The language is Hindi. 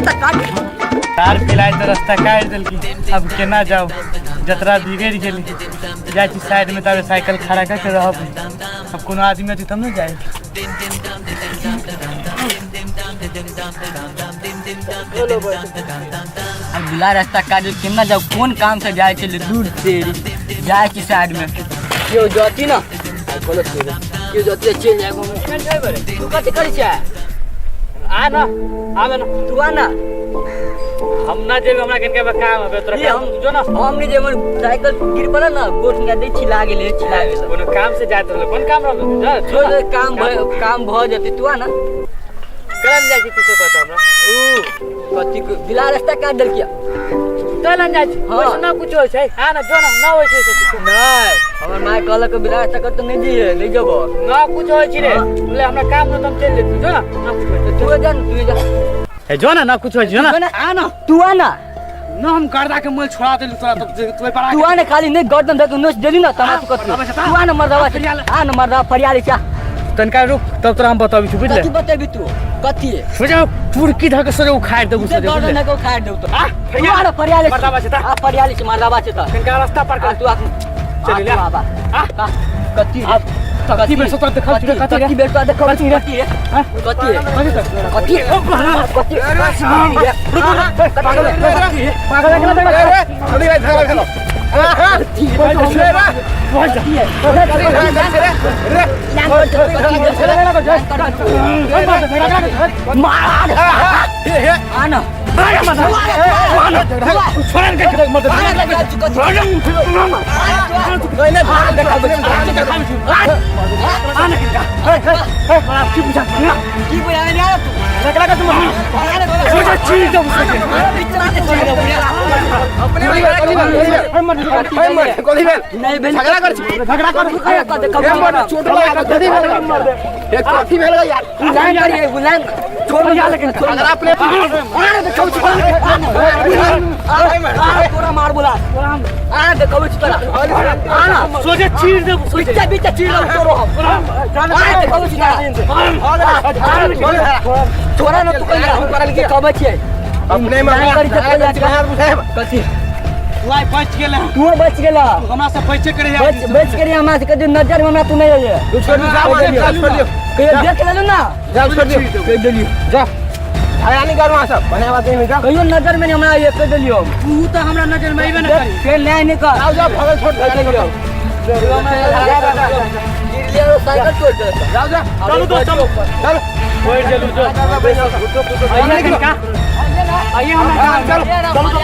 रास्ता काट तार पिलाए तो रास्ता काट दिल की अब केना जाओ जतरा बिगड़ गेली जाय छी साइड में तबे साइकिल खड़ा करके रहब अब कोनो आदमी अति तब न जाए अब बिला रास्ता काट केना जाओ कौन काम से जाए चले दूर से जाए की साइड में क्यों जाती ना बोलो क्यों जाती चल जाए तू कथि करी छै आ ना आवे ना तू आ ना हम ना जेब हमरा केनके काम है तोरा हम जो ना हम नहीं जे साइकिल गिर पड़ा ना गोट में दे छिला गेले कोनो काम से जात रहल कोन काम रहल छोड़ काम भ जते तू आ ना करन जाय छी तू से कहत हमरा कथि बिला रास्ता काट देल किया चलन जाय छी ओइसे ना कुछ होय छै आ ना जो ना होय छै नहीं हमर माय कहलक बिला रास्ता काट तो नहीं दिए नहीं जबो ना कुछ होय छी रे बोले हमरा काम न तुम चल लेतू जो ना कुछ होय तू जा ए जो ना कुछ होय जो ना आ ना तू आ ना ना हम गर्दा के मोल छोड़ा देलू तोरा तब तू पड़ा तू आ ना खाली नहीं गर्दन दे तू नोच देली ना तमा तू कथि तू आ ना मरदावा आ ना मरदावा फरियाली क्या तनका रुक तब तोरा हम बताबी छु बुझले कथि बतेबी तू कथि सोजा पुरकी धक सरे उखाड़ देबू से गर्दन को खाड़ देऊ तो तू आ ना फरियाली मरदावा छै त आ फरियाली से मरदावा छै त तनका रास्ता पर कर तू आ चल ले बाबा कथि कथि बेर सतर देखा कथि बेर तो देखो कथि रे कथि कथि पागल के जल्दी भाई झगड़ा खेलो आना मार बोला देखो सोचे चीर दे बीच चीर छोरा न तू करल के कब छै अपने में कथि बच गेला तू बच गेला हमरा से बचे करे बच करे हमरा से कदी नजर में हमरा तू नहीं है तू छोड़ दियो देख लेलु ना जा छोड़ दियो कह देलियो जा हयानी करवा सब बनावा दे में जा कहियो नजर में हमरा ये कह देलियो तू तो हमरा नजर में आइबे न करी फिर ले नहीं कर आओ जा भगल छोड़ दे गिरलियो साइकिल छोड़ दे जाओ जा चलो दोस्त चलो चल छोड़ देलु जो आइए कनका आइए हमरा चलो